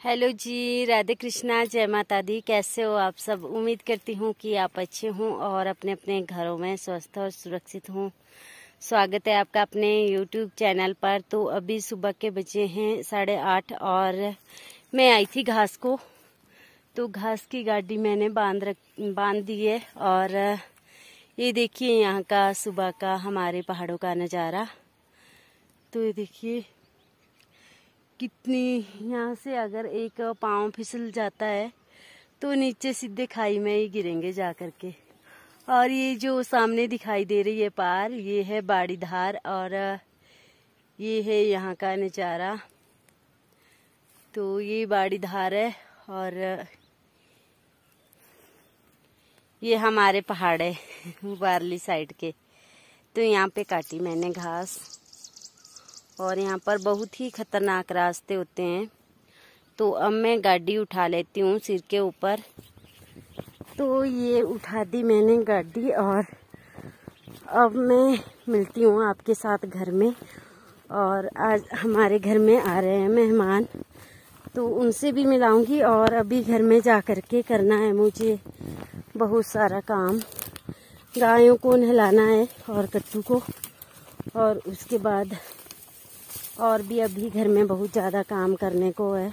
Hello जी, राधे कृष्णा, जय माता दी। कैसे हो आप सब? उम्मीद करती हूँ कि आप अच्छे हों और अपने अपने घरों में स्वस्थ और सुरक्षित हों। स्वागत है आपका अपने YouTube चैनल पर। तो अभी सुबह के बजे हैं 8:30 और मैं आई थी घास को। तो घास की गाड़ी मैंने बांध दी है और ये देखिए यहाँ का सुबह का हमारे पहाड़ों का नज़ारा। तो ये देखिए कितनी, यहाँ से अगर एक पाँव फिसल जाता है तो नीचे सीधे खाई में ही गिरेंगे जा करके। और ये जो सामने दिखाई दे रही है पार, ये है बाड़ी धार और ये है यहाँ का नज़ारा। तो ये बाड़ी धार है और ये हमारे पहाड़ है वारली साइड के। तो यहाँ पे काटी मैंने घास और यहाँ पर बहुत ही खतरनाक रास्ते होते हैं। तो अब मैं गाड़ी उठा लेती हूँ सिर के ऊपर। तो ये उठा दी मैंने गाड़ी और अब मैं मिलती हूँ आपके साथ घर में। और आज हमारे घर में आ रहे हैं मेहमान, तो उनसे भी मिलाऊंगी। और अभी घर में जा कर के करना है मुझे बहुत सारा काम। गायों को नहलाना है और कट्टू को, और उसके बाद और भी अभी घर में बहुत ज़्यादा काम करने को है।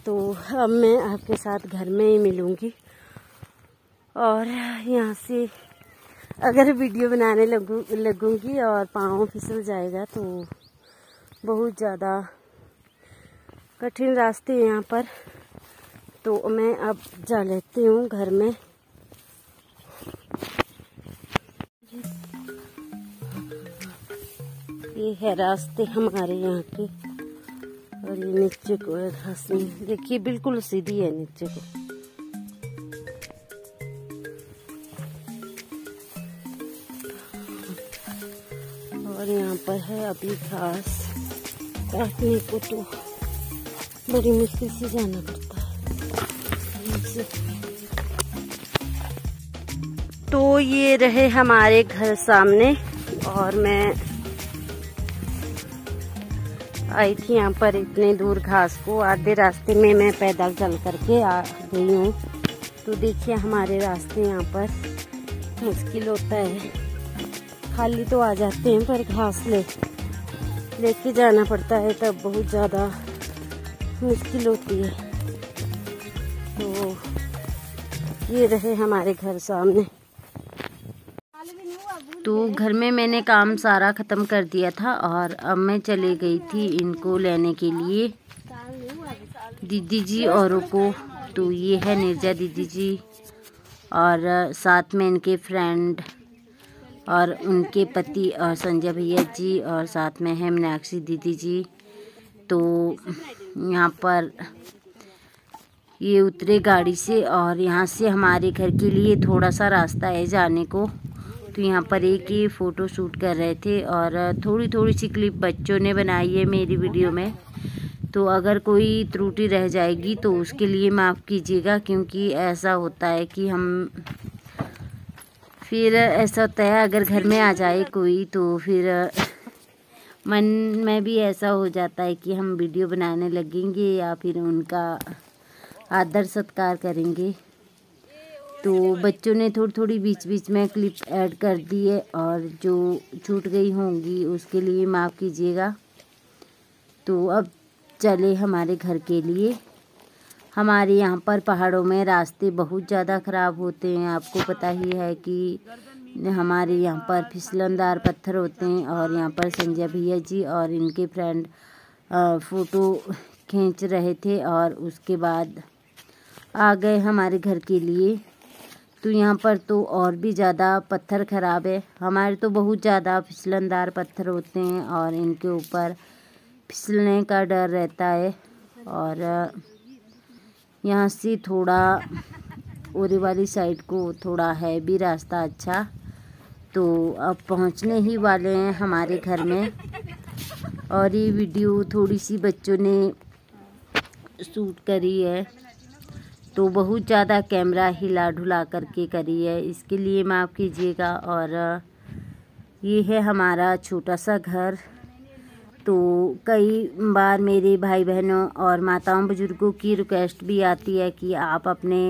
तो अब मैं आपके साथ घर में ही मिलूँगी। और यहाँ से अगर वीडियो बनाने लगूँगी और पाँव फिसल जाएगा तो बहुत ज़्यादा कठिन रास्ते हैं यहाँ पर। तो मैं अब जा लेती हूँ घर में। ये है रास्ते हमारे यहाँ के। और ये नीचे को है घास में, देखिए बिल्कुल सीधी है नीचे को। और यहाँ पर है अभी घास काटने को, तो बड़ी मुश्किल से जाना पड़ता है। तो ये रहे हमारे घर सामने और मैं आई थी यहाँ पर इतने दूर घास को। आधे रास्ते में मैं पैदल चल करके आ गई हूँ। तो देखिए हमारे रास्ते यहाँ पर मुश्किल होता है। खाली तो आ जाते हैं पर घास लेके जाना पड़ता है, तब बहुत ज़्यादा मुश्किल होती है। तो ये रहे हमारे घर सामने। तो घर में मैंने काम सारा ख़त्म कर दिया था और अब मैं चली गई थी इनको लेने के लिए, दीदी जी औरों को। तो ये है निर्जा दीदी जी और साथ में इनके फ्रेंड और उनके पति और संजय भैया जी, और साथ में है मीनाक्षी दीदी जी। तो यहाँ पर ये उतरे गाड़ी से और यहाँ से हमारे घर के लिए थोड़ा सा रास्ता है जाने को। तो यहाँ पर एक ही फ़ोटो शूट कर रहे थे और थोड़ी थोड़ी सी क्लिप बच्चों ने बनाई है मेरी वीडियो में। तो अगर कोई त्रुटि रह जाएगी तो उसके लिए माफ़ कीजिएगा, क्योंकि ऐसा होता है कि हम फिर ऐसा होता है अगर घर में आ जाए कोई तो फिर मन में भी ऐसा हो जाता है कि हम वीडियो बनाने लगेंगे या फिर उनका आदर सत्कार करेंगे। तो बच्चों ने थोड़ी थोड़ी बीच बीच में क्लिप ऐड कर दी है और जो छूट गई होंगी उसके लिए माफ़ कीजिएगा। तो अब चले हमारे घर के लिए। हमारे यहाँ पर पहाड़ों में रास्ते बहुत ज़्यादा ख़राब होते हैं। आपको पता ही है कि हमारे यहाँ पर फिसलनदार पत्थर होते हैं। और यहाँ पर संजय भैया जी और इनके फ्रेंड फ़ोटो खींच रहे थे और उसके बाद आ गए हमारे घर के लिए। तो यहाँ पर तो और भी ज़्यादा पत्थर ख़राब है। हमारे तो बहुत ज़्यादा फिसलनदार पत्थर होते हैं और इनके ऊपर फिसलने का डर रहता है। और यहाँ से थोड़ा ओरे वाली साइड को थोड़ा है भी रास्ता अच्छा। तो अब पहुँचने ही वाले हैं हमारे घर में। और ये वीडियो थोड़ी सी बच्चों ने शूट करी है, तो बहुत ज़्यादा कैमरा हिला ढुला करके करी है, इसके लिए माफ़ कीजिएगा। और ये है हमारा छोटा सा घर। तो कई बार मेरे भाई बहनों और माताओं बुजुर्गों की रिक्वेस्ट भी आती है कि आप अपने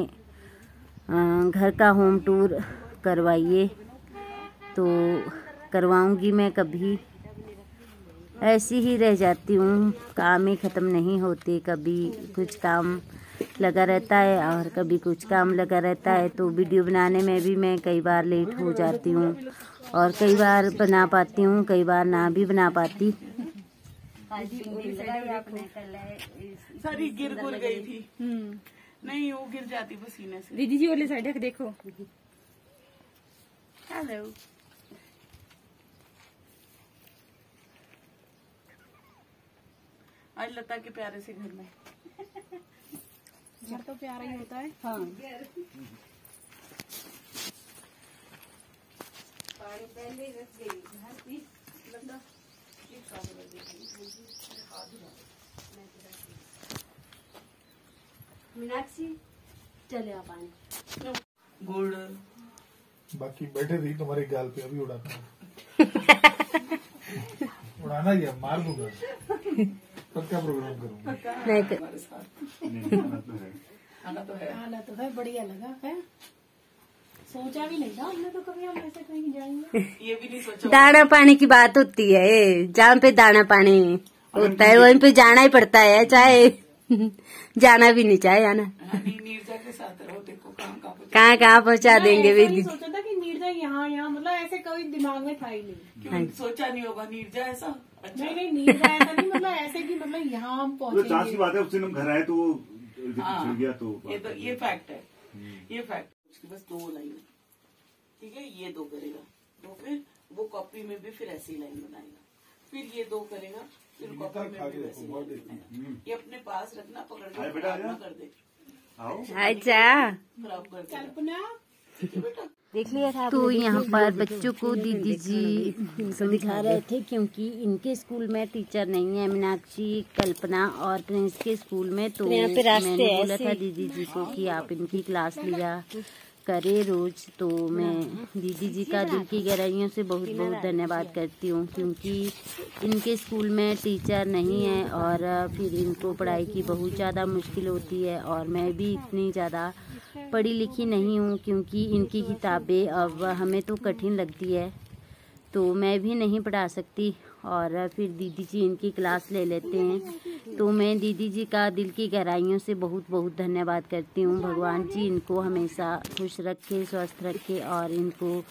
घर का होम टूर करवाइए, तो करवाऊंगी मैं। कभी ऐसी ही रह जाती हूँ, काम ही ख़त्म नहीं होते, कभी कुछ काम लगा रहता है और कभी कुछ काम लगा रहता है, तो वीडियो बनाने में भी मैं कई बार लेट हो जाती हूँ और कई बार बना पाती हूँ, कई बार ना भी बना पाती। सारी गिर गई थी। नहीं, वो गिर जाती पसीने से। दीदी जी वाले साइड देखो। हेलो, आज लता के प्यारे से घर में। घर तो प्यारा ही होता है। हाँ, पानी पहले रख गई मीनाक्षी, चले आप पानी। गुड़ बाकी बैठे रही तुम्हारे गाल पे, अभी उड़ाता हूँ। उड़ाना ही है, मार दूंगा। पर क्या प्रोग्राम करूंगा? हमारे साथ आना तो है, बढ़िया लगा है। सोचा भी नहीं था हमने तो कभी हम ऐसे कहीं जाएंगे। ये भी नहीं सोचा। दाना पानी की बात होती है, जहाँ पे दाना पानी होता है वहीं पे जाना ही पड़ता है, चाहे जाना भी नहीं चाहे आना। नीरजा के साथ रहो, देखो कहाँ पहुँचा देंगे वे दीदी। सोचा था कि नीरजा यहाँ मतलब ऐसे कभी दिमाग में था ही नहीं। क्यों सोचा नहीं होगा नीरजा ऐसा? अच्छा। नहीं नीरजा ऐसा नहीं, मतलब ऐसे कि मतलब यहाँ हम तो चांस की पहुँचे। बात है, उस दिन हम घर आए तो हाँ, गया तो ये फैक्ट है, ये फैक्ट। उसकी बस 2 लाइन, ठीक है, ये 2 करेगा, तो फिर वो कॉपी में भी फिर ऐसी लाइन बनाएगा, फिर ये 2 करेगा, फिर कॉपी में भी वैसी लाइन बनाएगा। ये अपने पास रखना, पकड़ के खराब ना कर दे। अच्छा, खराब कर दे कल्पना बेटा। देख लिया था। तो यहाँ पर बच्चों को दीदी जी समझा रहे थे, क्योंकि इनके स्कूल में टीचर नहीं है, मीनाक्षी, कल्पना और प्रिंस के स्कूल में। तो मैंने बोला था दीदी जी को कि आप इनकी क्लास लिया करे रोज। तो मैं दीदी जी का दिल की गहराइयों से बहुत बहुत धन्यवाद करती हूँ, क्योंकि इनके स्कूल में टीचर नहीं है और फिर इनको पढ़ाई की बहुत ज़्यादा मुश्किल होती है। और मैं भी इतनी ज़्यादा पढ़ी लिखी नहीं हूँ, क्योंकि इनकी किताबें अब हमें तो कठिन लगती है, तो मैं भी नहीं पढ़ा सकती और फिर दीदी जी इनकी क्लास ले लेते हैं। तो मैं दीदी जी का दिल की गहराइयों से बहुत बहुत धन्यवाद करती हूँ। भगवान जी इनको हमेशा खुश रखे, स्वस्थ रखे और इनको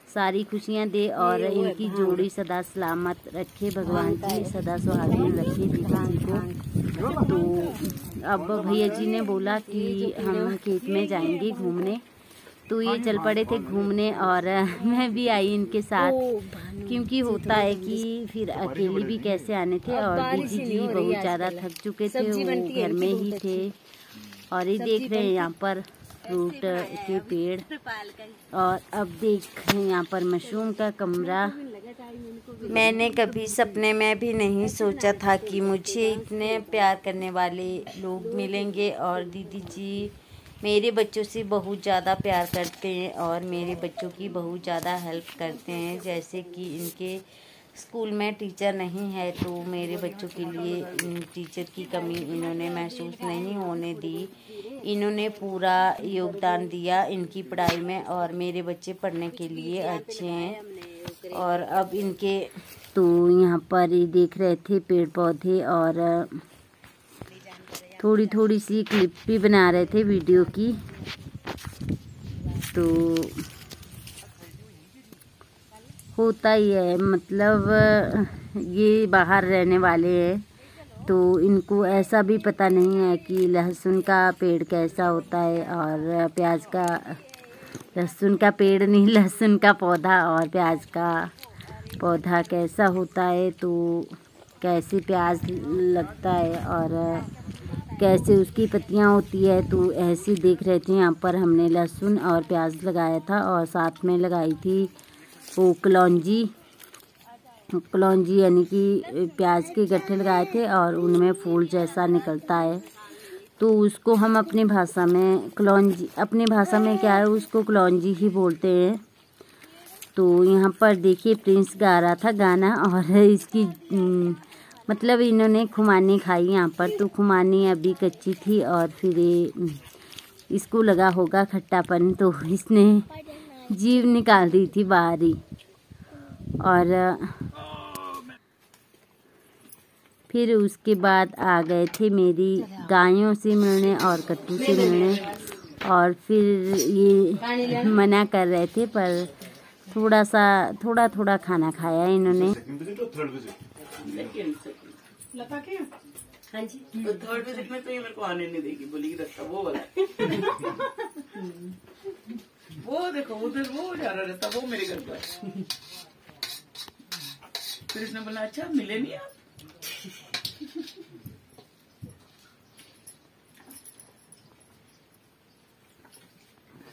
सारी खुशियाँ दे और इनकी जोड़ी सदा सलामत रखे। भगवान जी सदा सुहागिन रखे दीदी जी को। तो अब भैया जी ने बोला कि हम खेत में जाएंगे घूमने, तो ये चल पड़े थे घूमने और मैं भी आई इनके साथ, क्योंकि होता है कि फिर अकेले भी कैसे आने थे। और दीदी जी बहुत ज़्यादा थक चुके थे, वो घर में ही थे। और ये देख रहे हैं यहाँ पर फ्रूट के पेड़, और अब देख रहे हैं यहाँ पर मशरूम का कमरा। मैंने कभी सपने में भी नहीं सोचा था कि मुझे इतने प्यार करने वाले लोग मिलेंगे। और दीदी जी मेरे बच्चों से बहुत ज़्यादा प्यार करते हैं और मेरे बच्चों की बहुत ज़्यादा हेल्प करते हैं। जैसे कि इनके स्कूल में टीचर नहीं है, तो मेरे बच्चों के लिए टीचर की कमी इन्होंने महसूस नहीं होने दी। इन्होंने पूरा योगदान दिया इनकी पढ़ाई में और मेरे बच्चे पढ़ने के लिए अच्छे हैं। और अब इनके तो यहाँ पर ये देख रहे थे पेड़ पौधे और थोड़ी थोड़ी सी क्लिप भी बना रहे थे वीडियो की। तो होता ही है, मतलब ये बाहर रहने वाले हैं, तो इनको ऐसा भी पता नहीं है कि लहसुन का पेड़ कैसा होता है और प्याज का, लहसुन का पेड़ नहीं, लहसुन का पौधा और प्याज का पौधा कैसा होता है, तो कैसे प्याज लगता है और कैसे उसकी पत्तियां होती है। तो ऐसे देख रहे थे। यहाँ पर हमने लहसुन और प्याज लगाया था और साथ में लगाई थी वो कलौंजी यानी कि प्याज के गट्ठे लगाए थे और उनमें फूल जैसा निकलता है, तो उसको हम अपनी भाषा में कलौंजी, अपनी भाषा में क्या है उसको कलौंजी ही बोलते हैं। तो यहाँ पर देखिए प्रिंस गा रहा था गाना और इसकी मतलब इन्होंने खुमानी खाई यहाँ पर, तो खुमानी अभी कच्ची थी और फिर ये इसको लगा होगा खट्टापन, तो इसने जीभ निकाल दी थी बाहर ही। और फिर उसके बाद आ गए थे मेरी गायों से मिलने और कट्टू से मिलने, और फिर ये मना कर रहे थे पर थोड़ा खाना खाया इन्होंने। लता के हाँ जी, तो थर्ड विजिट में तो ये मेरे को आने नहीं देगी, बोली रास्ता वो वाला वो देखो उधर वो जा रहा रास्ता, वो मेरे घर पर। फिर इसने बोला अच्छा मिले नहीं आप।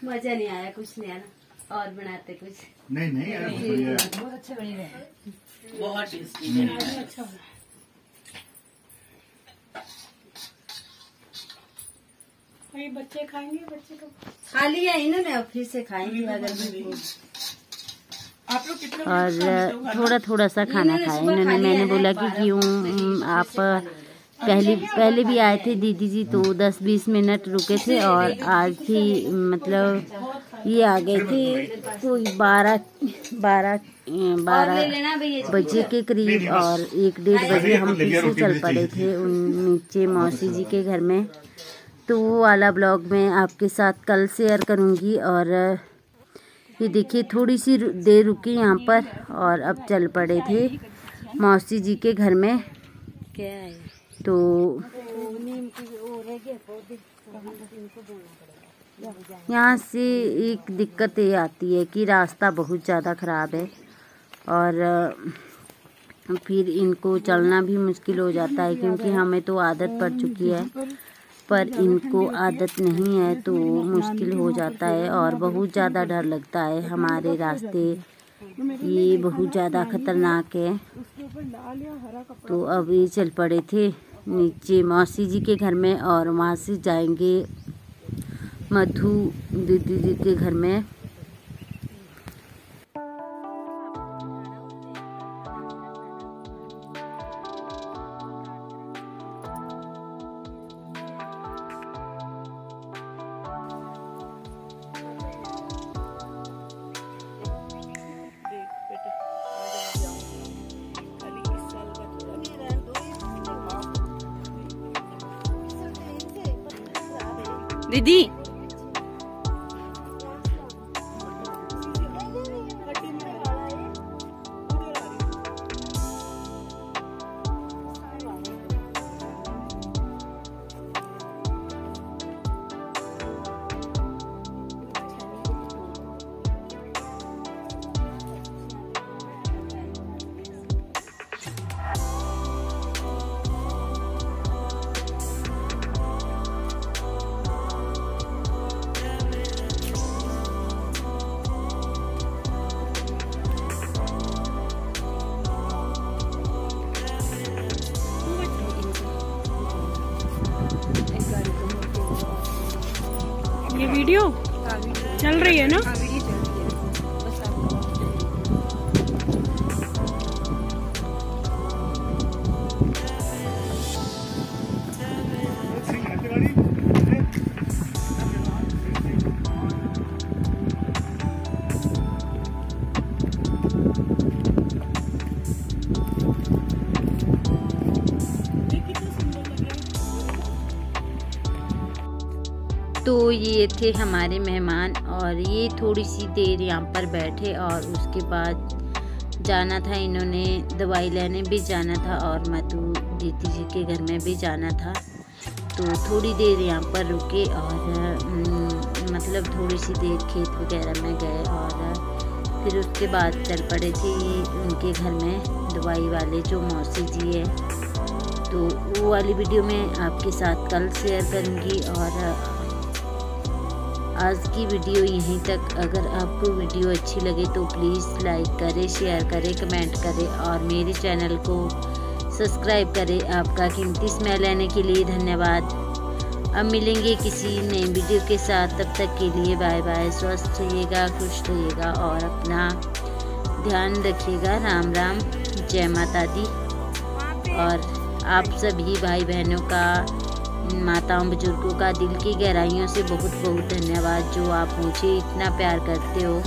मजा नहीं आया, कुछ नहीं आया, और बनाते कुछ नहीं यार, बढ़िया। बहुत अच्छा बनी है, बहुत टेस्टी अच्छा बना। ये बच्चे खाएंगे, बच्चे तो खा लिया इन्होंने, अब फिर से खाएंगे अगर आप लोग कितने और थोड़ा सा खाना खाया इन्होंने। मैंने बोला कि क्यों आप पहले भी आए थे दीदी जी, तो 10-20 मिनट रुके थे, और आज भी मतलब ये आ गए थे कोई 12 बजे के करीब, और 1-1:30 बजे हम फिर से चल पड़े थे नीचे मौसी जी के घर में। तो वो वाला ब्लॉग मैं आपके साथ कल शेयर करूँगी। और ये देखिए थोड़ी सी देर रुकी यहाँ पर, और अब चल पड़े थे मौसी जी के घर में। क्या है तो यहाँ से एक दिक्कत ये आती है कि रास्ता बहुत ज़्यादा ख़राब है, और फिर इनको चलना भी मुश्किल हो जाता है, क्योंकि हमें तो आदत पड़ चुकी है, पर इनको आदत नहीं है तो मुश्किल हो जाता है, और बहुत ज़्यादा डर लगता है। हमारे रास्ते ये बहुत ज़्यादा खतरनाक है। तो अब ये चल पड़े थे नीचे मौसी जी के घर में, और वहाँ से जाएंगे मधु दीदी जी के घर में। दीदी ये वीडियो चल रही है ना? तो ये थे हमारे मेहमान, और ये थोड़ी सी देर यहाँ पर बैठे, और उसके बाद जाना था इन्होंने दवाई लेने भी जाना था, और मधु दीदी जी के घर में भी जाना था। तो थोड़ी देर यहाँ पर रुके, और मतलब थोड़ी सी देर खेत वगैरह में गए, और फिर उसके बाद चल पड़े थे उनके घर में दवाई वाले जो मौसी जी है। तो वो वाली वीडियो मैं आपके साथ कल शेयर करूँगी। और आज की वीडियो यहीं तक। अगर आपको वीडियो अच्छी लगे तो प्लीज़ लाइक करें, शेयर करें, कमेंट करें, और मेरे चैनल को सब्सक्राइब करें। आपका कीमती समय लेने के लिए धन्यवाद। अब मिलेंगे किसी नए वीडियो के साथ, तब तक के लिए बाय बाय। स्वस्थ रहिएगा, खुश रहिएगा, और अपना ध्यान रखिएगा। राम राम, जय माता दी। और आप सभी भाई बहनों का, माताओं बुजुर्गों का दिल की गहराइयों से बहुत बहुत धन्यवाद, जो आप मुझे इतना प्यार करते हो।